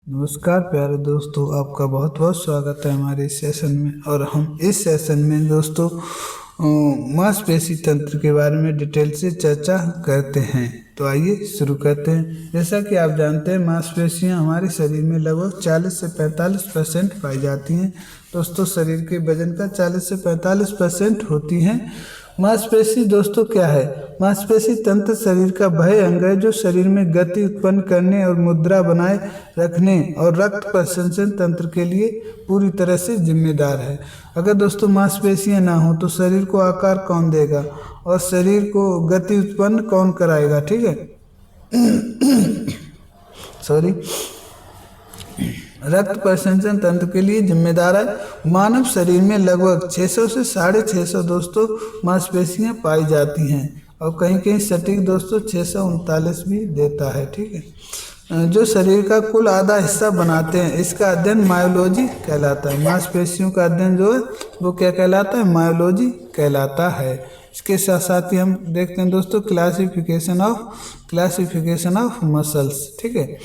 नमस्कार प्यारे दोस्तों, आपका बहुत बहुत स्वागत है हमारे इस सेशन में। और हम इस सेशन में दोस्तों मांसपेशी तंत्र के बारे में डिटेल से चर्चा करते हैं। तो आइए शुरू करते हैं। जैसा कि आप जानते हैं, मांसपेशियां हमारे शरीर में लगभग 40 से 45% पाई जाती हैं। दोस्तों, शरीर के वजन का 40 से 45% होती हैं। मांसपेशी दोस्तों क्या है? मांसपेशी तंत्र शरीर का वह अंग है जो शरीर में गति उत्पन्न करने और मुद्रा बनाए रखने और रक्त प्रसंचरण तंत्र के लिए पूरी तरह से जिम्मेदार है। अगर दोस्तों मांसपेशियां ना हो तो शरीर को आकार कौन देगा और शरीर को गति उत्पन्न कौन कराएगा? ठीक है सॉरी रक्त प्रसंचरण तंत्र के लिए जिम्मेदार है। मानव शरीर में लगभग 600 से 650 दोस्तों मांसपेशियां पाई जाती हैं और कहीं कहीं सटीक दोस्तों 639 भी देता है। ठीक है, जो शरीर का कुल आधा हिस्सा बनाते हैं, इसका अध्ययन मायोलॉजी कहलाता है। मांसपेशियों का अध्ययन जो है वो क्या कहलाता है? मायोलॉजी कहलाता है। इसके साथ साथ ही हम देखते हैं दोस्तों क्लासिफिकेशन ऑफ मसल्स। ठीक है,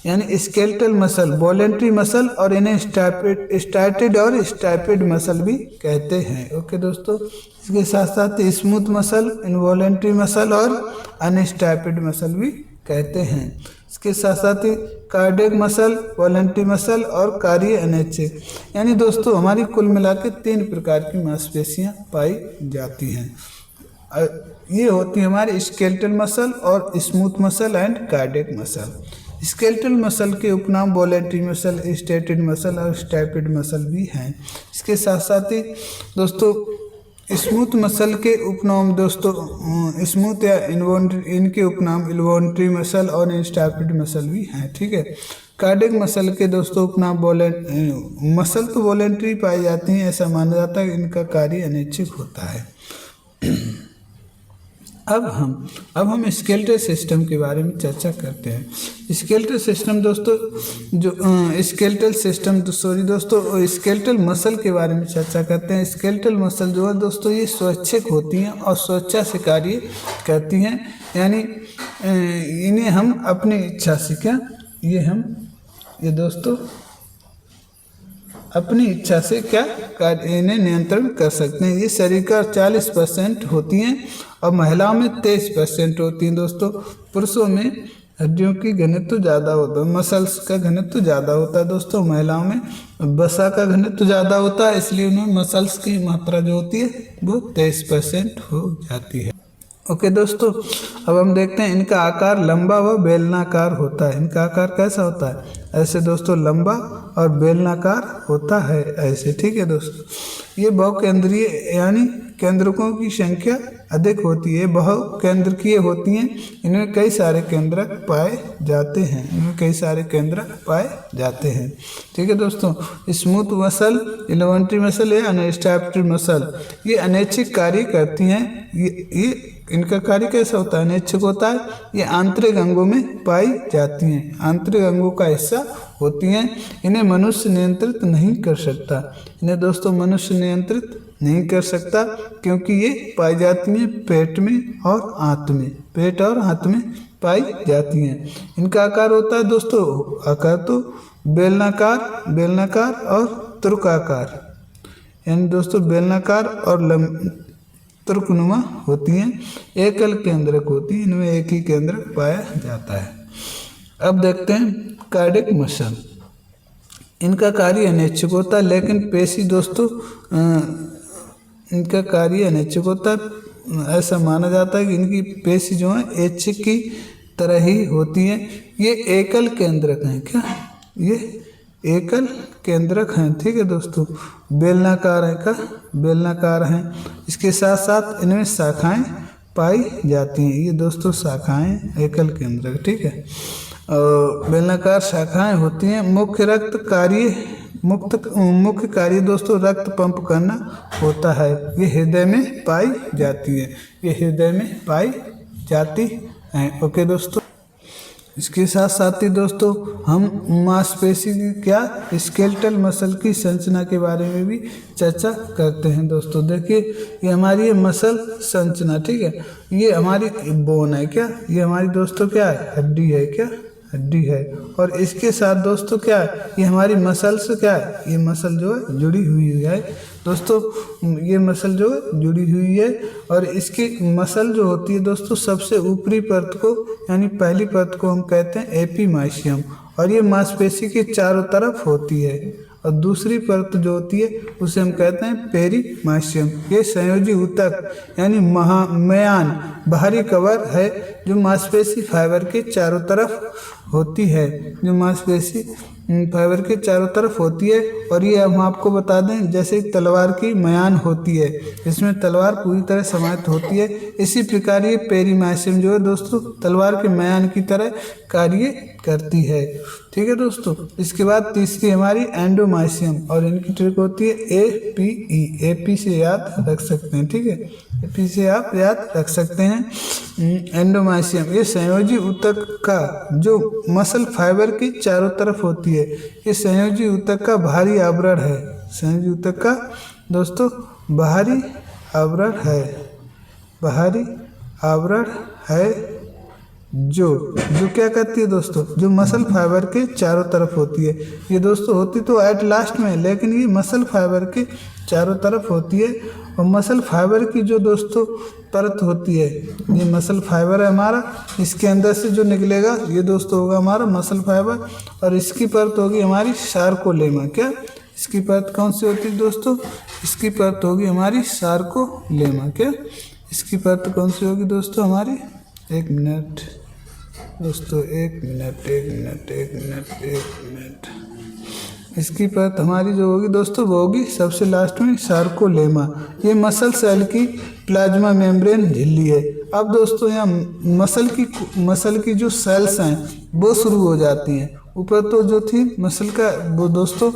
यानी स्केलेटल मसल, वॉलेंट्री मसल और इन्हें स्टार्टेड और स्टाइपेड मसल भी कहते हैं। ओके दोस्तों, इसके साथ साथ स्मूथ मसल, इनवॉलेंट्री मसल और अनस्टाइपेड मसल भी कहते हैं। इसके साथ साथ ही कार्डियक मसल, वॉलेंट्री मसल और कार्य अनैच्छिक, यानी दोस्तों हमारी कुल मिला के 3 प्रकार की मांसपेशियां पाई जाती हैं। ये होती है हमारी स्केलेटल मसल और smooth muscle and cardiac muscle. Skeletal muscle के उपनाम वॉलेंट्री मसल, स्टार्टेड मसल और स्टाइपेड मसल भी हैं। इसके साथ साथ ही दोस्तों स्मूथ मसल के उपनाम दोस्तों स्मूथ या इनके उपनाम इन्वॉल्यूंटरी मसल और स्टाइपेड मसल भी हैं। ठीक है, कार्डियक मसल के दोस्तों उपनाम मसल तो वॉलेंट्री पाई जाती हैं, ऐसा माना जाता है इनका कार्य अनैच्छिक होता है। अब हम स्केलेटल सिस्टम के बारे में चर्चा करते हैं। स्केलेटल सिस्टम दोस्तों स्केलेटल मसल के बारे में चर्चा करते हैं। स्केलेटल मसल जो है दोस्तों ये स्वैच्छिक होती हैं और स्वेच्छा से कार्य करती हैं, यानी इन्हें हम अपनी इच्छा से दोस्तों अपनी इच्छा से इन्हें नियंत्रण कर सकते हैं। ये शरीर का 40% होती हैं और महिलाओं में 23% होती हैं। दोस्तों, पुरुषों में हड्डियों की घनत्व ज़्यादा होता है, मसल्स का घनत्व ज़्यादा होता है। दोस्तों, महिलाओं में वसा का घनत्व ज़्यादा होता है, इसलिए उनमें मसल्स की मात्रा जो होती है वो 23% हो जाती है। ओके दोस्तों, अब हम देखते हैं इनका आकार लंबा व बेलनाकार होता है। इनका आकार कैसा होता है? ऐसे दोस्तों लंबा और बेलनाकार होता है ऐसे। ठीक है दोस्तों, ये बहुकेंद्रीय यानी केंद्रकों की संख्या अधिक होती है, बहुकेंद्रकीय होती हैं। इनमें कई सारे केंद्रक पाए जाते हैं। ठीक है दोस्तों, स्मूथ मसल, इन्वॉल्यूंटरी मसल या अनस्टाइपेड मसल ये अनैच्छिक कार्य करती हैं। ये इनका कार्य कैसा होता है? अनैच्छिक होता है। ये आंतरिक अंगों में पाई जाती हैं, आंतरिक अंगों का हिस्सा होती हैं। इन्हें मनुष्य नियंत्रित नहीं कर सकता। इन्हें दोस्तों मनुष्य नियंत्रित नहीं कर सकता क्योंकि ये पाई जाती हैं पेट और हाथ में पाई जाती हैं। इनका आकार होता है दोस्तों, आकार तो बेलनाकार और तुर्काकार, यानी दोस्तों बेलनाकार और तुर्कनुमा होती हैं। एकल केंद्रक होती है, इनमें एक ही केंद्रक पाया जाता है। अब देखते हैं कार्डियक मसल। इनका कार्य अनैच्छिक होता है, लेकिन पेशी दोस्तों इनका कार्य अनैच्छिक होता है। ऐसा माना जाता है कि इनकी पेशी जो है ऐच्छिक की तरह ही होती हैं। ये एकल केंद्रक हैं। क्या ये एकल केंद्रक हैं? ठीक है दोस्तों, बेलनाकार हैं। इसके साथ साथ इनमें शाखाएं पाई जाती हैं। ये दोस्तों शाखाएं एकल केंद्रक, ठीक है, और बेलनाकार शाखाएं होती हैं। मुख्य कार्य दोस्तों रक्त पंप करना होता है। ये हृदय में पाई जाती हैं। ओके दोस्तों, इसके साथ साथ ही दोस्तों हम मांसपेशी की स्केलेटल मसल की संरचना के बारे में भी चर्चा करते हैं। दोस्तों देखिए, ये हमारी मसल संरचना, ठीक है, ये हमारी बोन है। क्या ये हमारी दोस्तों क्या है? हड्डी है। क्या हड्डी है। और इसके साथ दोस्तों क्या है, ये हमारी मसल से क्या है, ये मसल जो है जुड़ी हुई है दोस्तों, ये मसल जो है जुड़ी हुई है। और इसकी मसल जो होती है दोस्तों, सबसे ऊपरी परत को यानी पहली परत को हम कहते हैं एपीमाइशियम, और ये मांसपेशी के चारों तरफ होती है। और दूसरी परत जो होती है उसे हम कहते हैं पेरीमाइशियम। ये संयोजी ऊतक यानी म्यान बाहरी कवर है जो मांसपेशी फाइबर के चारों तरफ होती है, जो मांसपेशी फाइबर के चारों तरफ होती है। और ये हम आपको बता दें, जैसे तलवार की म्यान होती है, इसमें तलवार पूरी तरह समाहित होती है, इसी प्रकार ये पेरीमाइशियम जो है दोस्तों तलवार के म्यान की तरह कार्य करती है। ठीक है दोस्तों। इसके बाद तीसरी हमारी एंडोमाइशियम, और इनकी ट्रिक होती है एपीई, एपी से याद रख सकते हैं। ठीक है, एपी से आप याद रख सकते हैं। एंडोमाइशियम ये संयोजी ऊतक का जो मसल फाइबर के चारों तरफ होती है, ये संयोजी ऊतक का बाहरी आवरण है। संयोजी ऊतक का दोस्तों बाहरी आवरण है, बाहरी आवरण है जो क्या करती है दोस्तों, जो मसल फाइबर के चारों तरफ होती है। ये दोस्तों होती तो एट लास्ट में, लेकिन ये मसल फाइबर के चारों तरफ होती है। और मसल फाइबर की जो दोस्तों परत होती है, ये मसल फाइबर है हमारा, इसके अंदर से जो निकलेगा ये दोस्तों होगा हमारा मसल फाइबर, और इसकी परत होगी हमारी सार्कोलेमा। क्या इसकी परत कौन सी होती है दोस्तों, इसकी परत होगी हमारी सार्कोलेमा। क्या इसकी परत कौन सी होगी दोस्तों हमारी, एक मिनट दोस्तों, एक मिनट। इसकी परत हमारी जो होगी दोस्तों वो होगी सबसे लास्ट में सार्कोलेमा। ये मसल सेल की प्लाज्मा मेम्ब्रेन झिल्ली है। अब दोस्तों यहाँ मसल की जो सेल्स हैं वो शुरू हो जाती हैं। ऊपर तो जो थी मसल का वो दोस्तों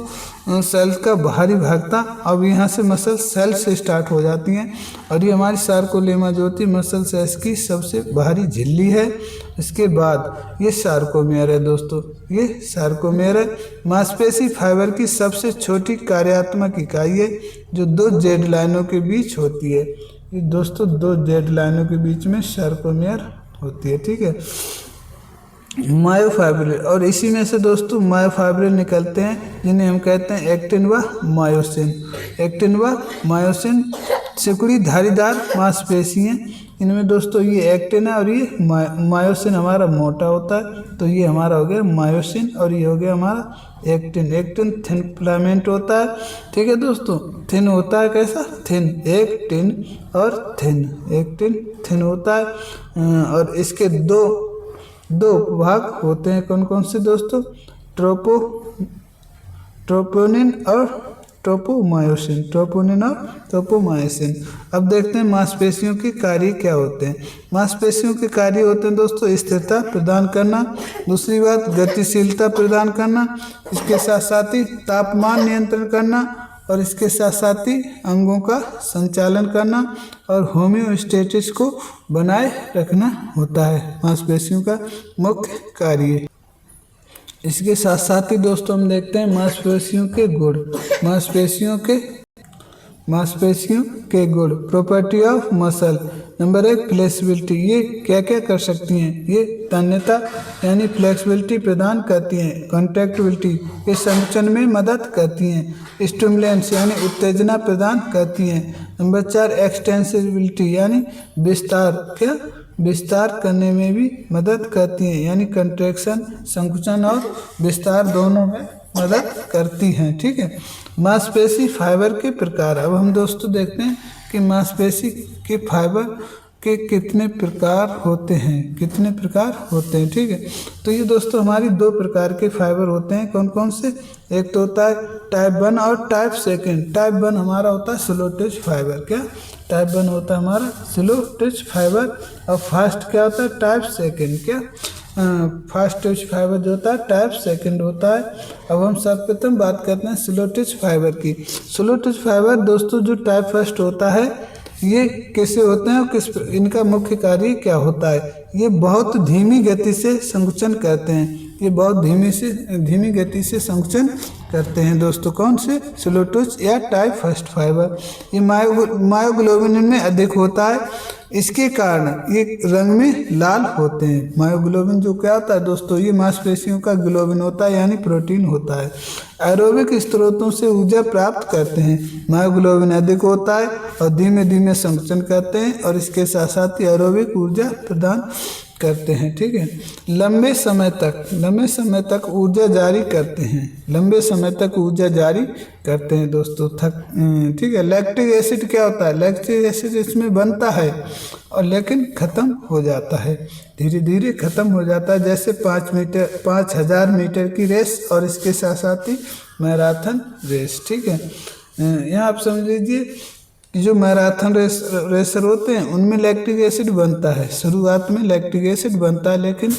सेल्स का बाहरी भाग था, अब यहाँ से मसल सेल से स्टार्ट हो जाती हैं। और ये हमारी सार्कोलेमा जो होती है मसल सेल्स की सबसे बाहरी झिल्ली है। इसके बाद ये सार्कोमेयर है दोस्तों, ये सार्कोमेयर है। मांसपेशी फाइबर की सबसे छोटी कार्यात्मक इकाई है जो दो जेड लाइनों के बीच होती है। ये दोस्तों दो जेड लाइनों के बीच में सार्कोमेयर होती है। ठीक है, मायोफाइब्रिल, और इसी में से दोस्तों मायोफाइब्रिल निकलते हैं जिन्हें हम कहते हैं एक्टिन व मायोसिन। एक्टिन व मायोसिन सिकुड़ी धारीदार मांसपेशी हैं। इनमें दोस्तों ये एक्टिन है और ये मायोसिन हमारा मोटा होता है, तो ये हमारा हो गया मायोसिन और ये हो गया हमारा एक्टिन। एक्टिन थिन फिलामेंट होता है। ठीक है दोस्तों, थिन होता है, कैसा थिन, एक्टिन और थिन, एक्टिन थिन होता है। और इसके दो भाग होते हैं, कौन कौन से दोस्तों, ट्रोपोनिन और ट्रोपोमायोसिन, ट्रोपोनिन और ट्रोपोमायोसिन। अब देखते हैं मांसपेशियों के कार्य क्या होते हैं। मांसपेशियों के कार्य होते हैं दोस्तों स्थिरता प्रदान करना, दूसरी बात गतिशीलता प्रदान करना, इसके साथ साथ ही तापमान नियंत्रण करना, और इसके साथ साथ ही अंगों का संचालन करना और होम्योस्टेसिस को बनाए रखना होता है मांसपेशियों का मुख्य कार्य। इसके साथ साथ ही दोस्तों हम देखते हैं मांसपेशियों के गुण। मांसपेशियों के गुण, property of muscle. Number 1 flexibility, ये क्या क्या कर सकती हैं, ये तन्यता यानी फ्लेक्सिबिलिटी प्रदान करती हैं। कॉन्ट्रैक्टिबिलिटी, ये संकुचन में मदद करती हैं। स्टिमुलेंस यानी उत्तेजना प्रदान करती हैं। नंबर 4 एक्सटेंसिबिलिटी यानी विस्तार करने में भी मदद करती हैं, यानी कंट्रैक्शन संकुचन और विस्तार दोनों में मदद करती हैं। ठीक है, मांसपेशी फाइबर के प्रकार। अब हम दोस्तों देखते हैं कि मांसपेशी के फाइबर के कितने प्रकार होते हैं, ठीक है। तो ये दोस्तों हमारी 2 प्रकार के फाइबर होते हैं, कौन कौन से, एक तो होता है टाइप 1 और टाइप 2। टाइप 1 हमारा होता है स्लो टिच फाइबर। क्या टाइप 1 होता है हमारा स्लो टिच फाइबर, और फास्ट क्या होता है टाइप 2। क्या फास्ट टिच फाइबर जो होता है टाइप 2 होता है। अब हम सर्वप्रथम बात करते हैं स्लो टिच फाइबर की। स्लो टिच फाइबर दोस्तों जो टाइप 1 होता है, ये कैसे होते हैं और इनका मुख्य कार्य क्या होता है। ये बहुत धीमी गति से संकुचन करते हैं, ये बहुत धीमी गति से संकुचन करते हैं दोस्तों। कौन से? सेलुलोज या टाइप फर्स्ट फाइबर। ये मायोग्लोबिन में अधिक होता है, इसके कारण ये रंग में लाल होते हैं। मायोग्लोबिन जो क्या होता है दोस्तों, ये मांसपेशियों का ग्लोबिन होता है, यानी प्रोटीन होता है। एरोबिक स्रोतों से ऊर्जा प्राप्त करते हैं। मायोग्लोबिन अधिक होता है और धीमे धीमे संकुचन करते हैं, और इसके साथ साथ ही एरोबिक ऊर्जा प्रदान करते हैं। ठीक है, लंबे समय तक ऊर्जा जारी करते हैं। लंबे समय तक ऊर्जा जारी करते हैं दोस्तों। ठीक है, लैक्टिक एसिड क्या होता है? लैक्टिक एसिड इसमें बनता है और लेकिन ख़त्म हो जाता है, धीरे धीरे ख़त्म हो जाता है। जैसे 5000 मीटर की रेस और इसके साथ साथ ही मैराथन रेस। ठीक है, यहाँ आप समझ लीजिए जो मैराथन रेसर होते हैं उनमें लैक्टिक एसिड बनता है। शुरुआत में लैक्टिक एसिड बनता है, लेकिन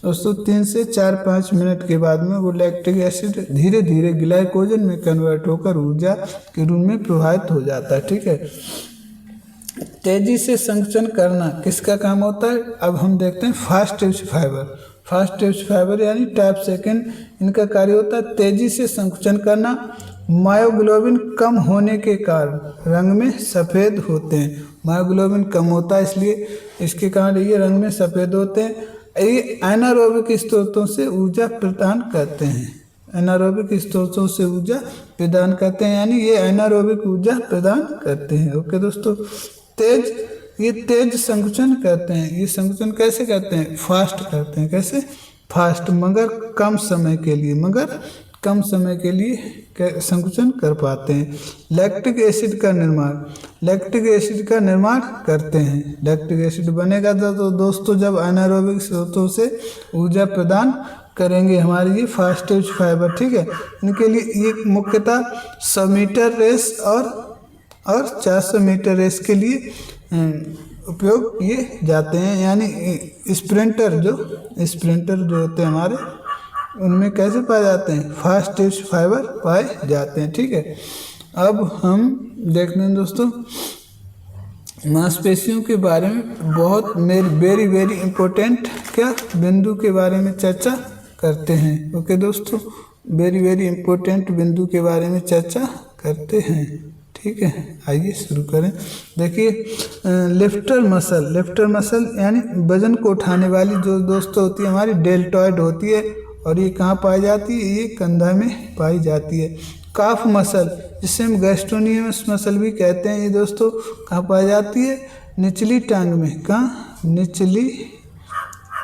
दोस्तों 3 से 4-5 मिनट के बाद में वो लैक्टिक एसिड धीरे धीरे ग्लाइकोजन में कन्वर्ट होकर ऊर्जा के रूप में प्रभावित हो जाता है। ठीक है, तेजी से संकुचन करना किसका काम होता है? अब हम देखते हैं fast tissue fibre. Fast tissue fibre यानी टाइप सेकेंड, इनका कार्य होता है तेजी से संकुचन करना। मायोग्लोबिन कम होने के कारण रंग में सफ़ेद होते हैं। मायोग्लोबिन कम होता है, इसलिए इसके कारण ये रंग में सफ़ेद होते हैं। ये एनारोबिक स्रोतों से ऊर्जा प्रदान करते हैं। एनारोबिक स्रोतों से ऊर्जा प्रदान करते हैं, यानी ये एनारोबिक ऊर्जा प्रदान करते हैं। ओके दोस्तों, ये तेज संकुचन करते हैं। ये संकुचन कैसे करते हैं? फास्ट करते हैं। कैसे? फास्ट, मगर कम समय के लिए संकुचन कर पाते हैं। लैक्टिक एसिड का निर्माण करते हैं। लैक्टिक एसिड बनेगा तो दोस्तों जब एनारोबिक स्रोतों से ऊर्जा प्रदान करेंगे हमारे ये फास्ट टिश्यू फाइबर। ठीक है, इनके लिए ये मुख्यतः 100 मीटर रेस और 400 मीटर रेस के लिए उपयोग किए जाते हैं। यानी स्प्रिंटर जो होते हैं हमारे, उनमें कैसे पाए जाते हैं? फास्ट टिश्यू फाइबर पाए जाते हैं। ठीक है, अब हम देखते हैं दोस्तों मांसपेशियों के बारे में बहुत वेरी इंपॉर्टेंट क्या बिंदु के बारे में चर्चा करते हैं। ओके दोस्तों, वेरी इंपॉर्टेंट बिंदु के बारे में चर्चा करते हैं। ठीक है, आइए शुरू करें। देखिए, लिफ्टर मसल यानी वजन को उठाने वाली जो दोस्तों होती है हमारी डेल्टॉइड होती है, और ये कहाँ पाई जाती है? ये कंधा में पाई जाती है। काफ मसल, जिसे हम गैस्ट्रोनियमस मसल भी कहते हैं, ये दोस्तों कहाँ पाई जाती है? निचली टांग में। कहाँ? निचली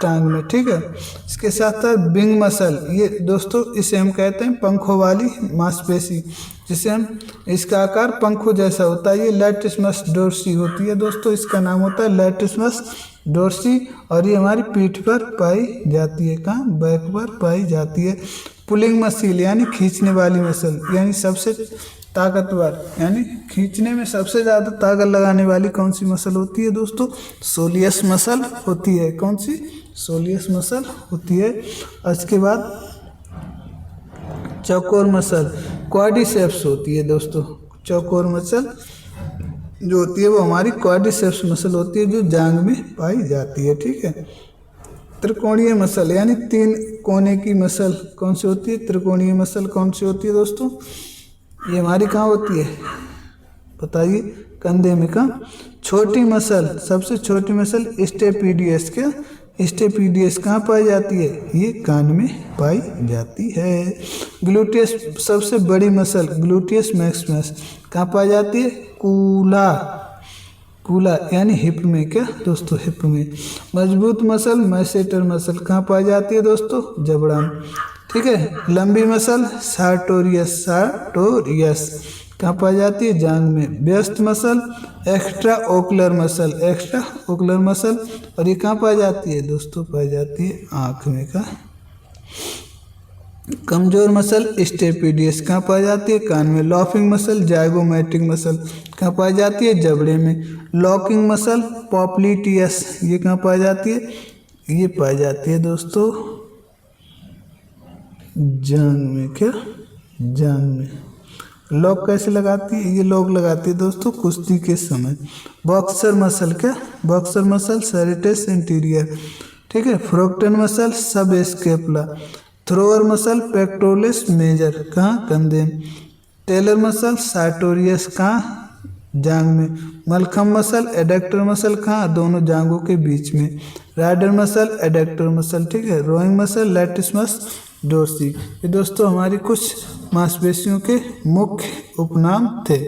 टांग में। ठीक है, इसके साथ साथ विंग मसल, ये दोस्तों इसे हम कहते हैं पंखों वाली मांसपेशी, जिसे हम, इसका आकार पंखों जैसा होता है। ये लैटिसमस डोर्सी होती है दोस्तों, इसका नाम होता है लैटिसमस डोर्सी, और ये हमारी पीठ पर पाई जाती है। कहाँ? बैक पर पाई जाती है। पुलिंग मसल यानी खींचने वाली मसल, यानी सबसे ताकतवर, यानी खींचने में सबसे ज़्यादा ताकत लगाने वाली कौन सी मसल होती है दोस्तों? सोलियस मसल होती है। कौन सी? सोलियस मसल होती है। और इसके बाद चौकोर मसल, क्वाड्रिसेप्स होती है दोस्तों। चौकोर मसल जो होती है वो हमारी क्वाड्रिसेप्स मसल होती है, जो जांघ में पाई जाती है। ठीक है, त्रिकोणीय मसल यानी 3 कोने की मसल कौन सी होती है? त्रिकोणीय मसल कौन सी होती है दोस्तों? ये हमारी कहाँ होती है बताइए? कंधे में। कहाँ? छोटी मसल, सबसे छोटी मसल स्टेपीडियस। क्या? स्टेपीडियस कहाँ पाई जाती है? ये कान में पाई जाती है। ग्लूटियस, सबसे बड़ी मसल ग्लूटियस मैक्सिमस कहाँ पाई जाती है? कूला यानी हिप में। क्या दोस्तों? हिप में। मजबूत मसल मैसेटर मसल कहाँ पाई जाती है दोस्तों? जबड़ा में। ठीक है, लंबी मसल सार्टोरियस कहाँ पाई जाती है? जांघ में। व्यस्त मसल एक्स्ट्रा ओकुलर मसल, और ये कहाँ पाई जाती है दोस्तों? पाई जाती है आँख में। का कमजोर मसल स्टेपीडियस कहाँ पाई जाती है? कान में। लॉफिंग मसल जाइगोमैटिक मसल कहाँ पाई जाती है? जबड़े में। लॉकिंग मसल पॉप्लिटियस, ये कहाँ पाई जाती है? ये पाई जाती है दोस्तों जांघ में। क्या? जांघ में। लॉक कैसे लगाती है? ये लॉक लगाती है दोस्तों कुश्ती के समय। बॉक्सर मसल, क्या? Boxer muscle serratus interior. ठीक है, फ्रोक्टन muscle sub scapula, thrower muscle pectoralis major कहाँ, कंधे में। टेलर मसल सार्टोरियस कहाँ, जांग में। मलखम मसल एडक्टर मसल कहाँ, दोनों जांघों के बीच में। राइडर मसल एडक्टर मसल, ठीक है। Rowing muscle latissimus dorsi. ये दोस्तों हमारी कुछ मांसपेशियों के मुख्य उपनाम थे।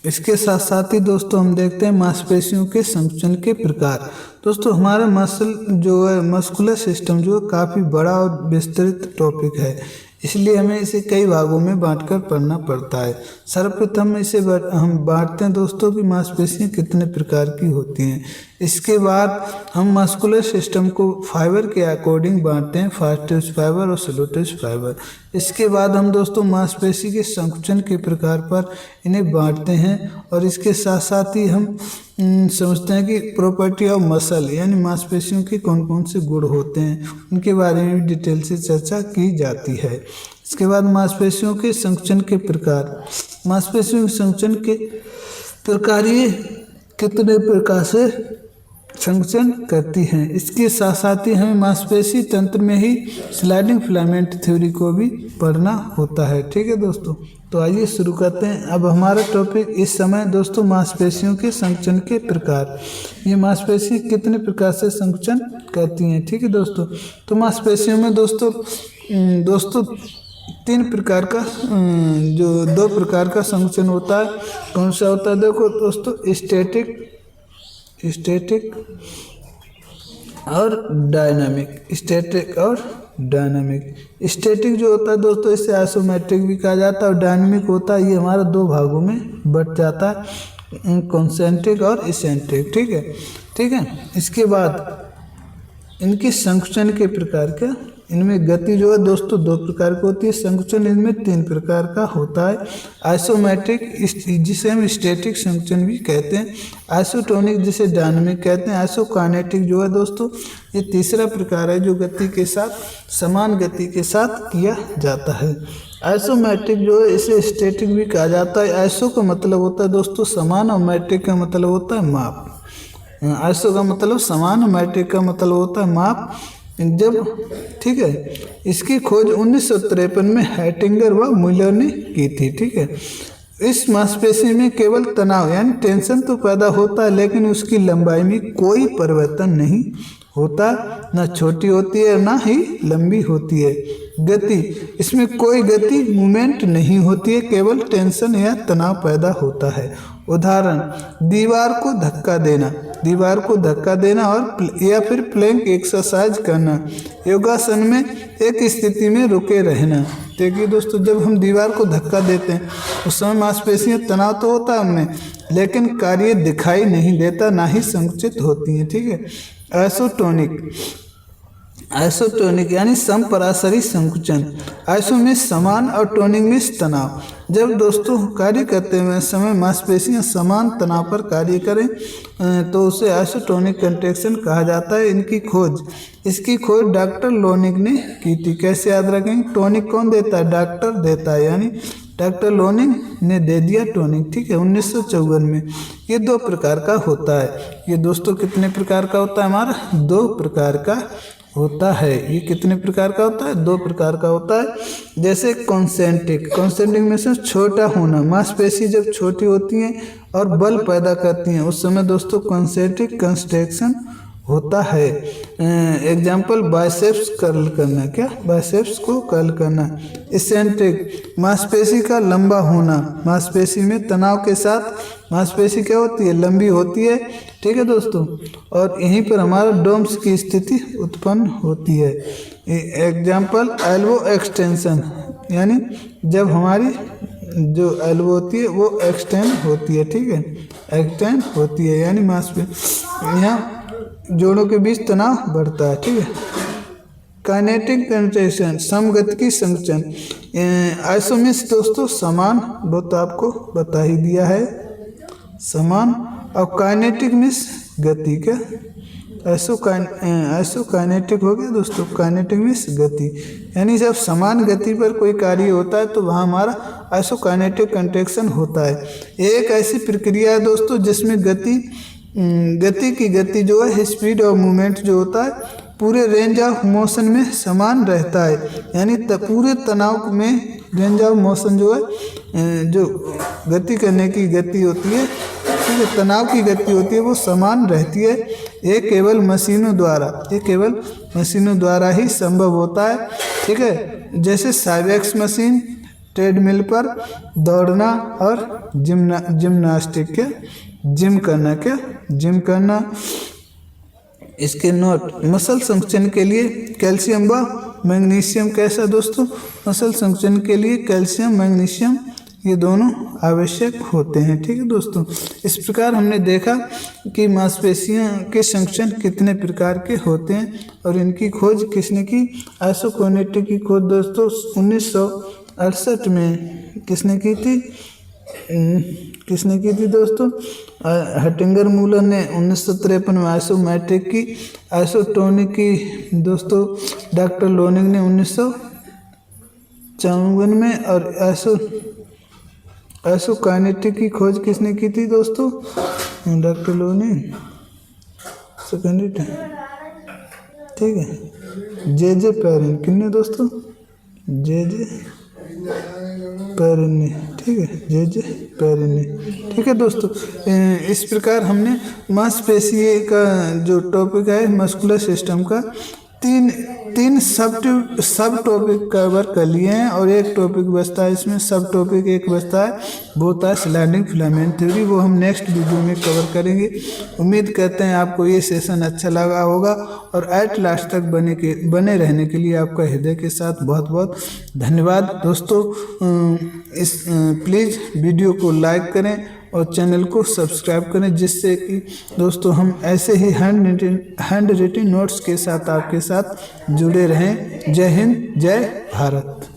इसके साथ साथ ही दोस्तों हम देखते हैं मांसपेशियों के संकुचन के प्रकार। दोस्तों हमारा मसल जो है मस्कुलर सिस्टम जो है काफ़ी बड़ा और विस्तृत टॉपिक है, इसलिए हमें इसे कई भागों में बांटकर पढ़ना पड़ता है। सर्वप्रथम इसे हम बांटते हैं दोस्तों कि मांसपेशियाँ कितने प्रकार की होती हैं। इसके बाद हम मस्कुलर सिस्टम को फाइबर के अकॉर्डिंग बांटते हैं, फास्ट टिश्यू फाइबर और स्लो टिश्यू फाइबर। इसके बाद हम दोस्तों मांसपेशी के संकुचन के प्रकार पर इन्हें बांटते हैं और इसके साथ साथ ही हम समझते हैं कि प्रॉपर्टी ऑफ मसल यानी मांसपेशियों के कौन कौन से गुण होते हैं, उनके बारे में भी डिटेल से चर्चा की जाती है। इसके बाद मांसपेशियों के संकुचन के प्रकार। मांसपेशियों के संकुचन के प्रकार ये कितने प्रकार से संकुचन करती हैं। इसके साथ साथ ही हमें मांसपेशी तंत्र में ही स्लाइडिंग फिलामेंट थ्योरी को भी पढ़ना होता है, ठीक है दोस्तों। तो आइए शुरू करते हैं। अब हमारा टॉपिक इस समय दोस्तों मांसपेशियों के संकुचन के प्रकार। ये मांसपेशी कितने प्रकार से संकुचन करती हैं, ठीक है दोस्तों। तो मांसपेशियों में दोस्तों तीन प्रकार का जो दो प्रकार का संकुचन होता है। कौन सा होता है, देखो दोस्तों, स्टैटिक और डायनामिक। स्टैटिक और डायनामिक। स्टैटिक जो होता है दोस्तों इसे आइसोमेट्रिक भी कहा जाता है और डायनामिक होता है ये हमारा दो भागों में बट जाता है, कॉन्सेंट्रिक और इसेंट्रिक, ठीक है। इसके बाद इनकी संकुचन के प्रकार क्या, इनमें गति जो है दोस्तों दो प्रकार की होती है, संकुचन इनमें तीन प्रकार का होता है। आइसोमेट्रिक जिसे हम स्टैटिक संकुचन भी कहते हैं, आइसोटोनिक जिसे डायनामिक कहते हैं, आइसोकाइनेटिक जो है दोस्तों ये तीसरा प्रकार है जो गति के साथ समान गति के साथ किया जाता है। आइसोमेट्रिक जो है इसे स्टैटिक भी कहा जाता है। आइसो का मतलब होता है दोस्तों समान और मैट्रिक का मतलब होता है माप। आइसो का मतलब समान और मैट्रिक का मतलब होता है माप। जब ठीक है, इसकी खोज 1953 में हैटिंगर व मुलर ने की थी, ठीक है। इस मांसपेशी में केवल तनाव यानी टेंशन तो पैदा होता है लेकिन उसकी लंबाई में कोई परिवर्तन नहीं होता, ना छोटी होती है ना ही लंबी होती है। गति, इसमें कोई गति मूवमेंट नहीं होती है, केवल टेंशन या तनाव पैदा होता है। उदाहरण, दीवार को धक्का देना और या फिर प्लैंक एक्सरसाइज करना। योगासन में एक स्थिति में रुके रहना। देखिए दोस्तों जब हम दीवार को धक्का देते हैं उस समय मांसपेशियां तनाव तो होता है उनमें, लेकिन कार्य दिखाई नहीं देता, ना ही संकुचित होती हैं, ठीक है। आइसोटोनिक यानी समपराशरी संकुचन। आइसो में समान और टोनिक में तनाव। जब दोस्तों कार्य करते हुए समय मांसपेशियां समान तनाव पर कार्य करें तो उसे आइसोटोनिक कंट्रैक्शन कहा जाता है। इसकी खोज डॉक्टर लोनिक ने की थी। कैसे याद रखेंगे, टोनिक कौन देता है, डॉक्टर देता है, यानी डॉक्टर लोनिक ने दे दिया टोनिक, ठीक है, 1954 में। ये दो प्रकार का होता है। ये दोस्तों कितने प्रकार का होता है, हमारा दो प्रकार का होता है। ये कितने प्रकार का होता है, दो प्रकार का होता है। जैसे कॉन्सेंट्रिक में से छोटा होना। मांसपेशी जब छोटी होती हैं और बल पैदा करती हैं उस समय दोस्तों कॉन्सेंट्रिक कंस्ट्रक्शन होता है। एग्जाम्पल, बाइसेप्स कर्ल करना, क्या, बाइसेप्स को कर्ल करना। इसेंट्रिक, मांसपेशी का लंबा होना। मांसपेशी में तनाव के साथ मांसपेशी क्या होती है, लंबी होती है, ठीक है दोस्तों, और यहीं पर हमारा डोम्स की स्थिति उत्पन्न होती है। एग्जाम्पल, एल्बो एक्सटेंशन, यानी जब हमारी जो एल्बो होती है वो एक्सटेंड होती है, ठीक है, एक्सटेंड होती है, यानी मांसपेशी यहाँ जोड़ों के बीच तनाव बढ़ता है, ठीक है। काइनेटिक कंट्रैक्शन, समगति की संकुचन। आइसोमिस दोस्तों समान, वो तो आपको बता ही दिया है, समान। और काइनेटिक मिस गति, क्या, आइसोकाइनेटिक हो गया दोस्तों, काइनेटिक मिस गति, यानी जब समान गति पर कोई कार्य होता है तो वहाँ हमारा आइसोकाइनेटिक कंट्रैक्शन होता है। एक ऐसी प्रक्रिया है दोस्तों जिसमें गति जो है, स्पीड और मूवमेंट जो होता है पूरे रेंज ऑफ मोशन में समान रहता है, यानी पूरे तनाव में रेंज ऑफ मोशन जो है, जो गति करने की गति होती है, ठीक है, तनाव की गति होती है, वो समान रहती है। ये केवल मशीनों द्वारा ही संभव होता है, ठीक है। जैसे साइबेक्स मशीन, ट्रेडमिल पर दौड़ना और जिम्नास्टिक के जिम करना। इसके नोट, मसल फंक्शन के लिए कैल्शियम व मैग्नीशियम कैसा दोस्तों, मसल फंक्शन के लिए कैल्शियम मैग्नीशियम ये दोनों आवश्यक होते हैं, ठीक है दोस्तों। इस प्रकार हमने देखा कि मांसपेशियों के फंक्शन कितने प्रकार के होते हैं और इनकी खोज किसने की, आइसोकिनेटिक की खोज दोस्तों 1968 में किसने की थी दोस्तों, हटिंगर मूलर ने 1953 में आइसोमेट्रिक की, आइसोटोनिक की दोस्तों डॉक्टर लोनिंग ने 1954 में, और आइसोकाइनेटिक की खोज किसने की थी दोस्तों, डॉक्टर लोनिंग, सेकेंड, ठीक है, जे पेरिन, किन्ने दोस्तों, जे पेरिन ने, ठीक है, जे पेरिन ने, ठीक है दोस्तों। इस प्रकार हमने मांसपेशी का जो टॉपिक है मस्कुलर सिस्टम का तीन सब टॉपिक कवर कर लिए हैं, और एक टॉपिक बचता है, इसमें सब टॉपिक एक बचता है, वो होता है स्लाइडिंग फिलामेंट थ्योरी, वो हम नेक्स्ट वीडियो में कवर करेंगे। उम्मीद करते हैं आपको ये सेशन अच्छा लगा होगा, और एट लास्ट तक बने रहने के लिए आपका हृदय के साथ बहुत बहुत धन्यवाद दोस्तों। प्लीज़ वीडियो को लाइक करें और चैनल को सब्सक्राइब करें, जिससे कि दोस्तों हम ऐसे ही हैंड रिटन नोट्स के साथ आपके साथ जुड़े रहें। जय हिंद, जय भारत।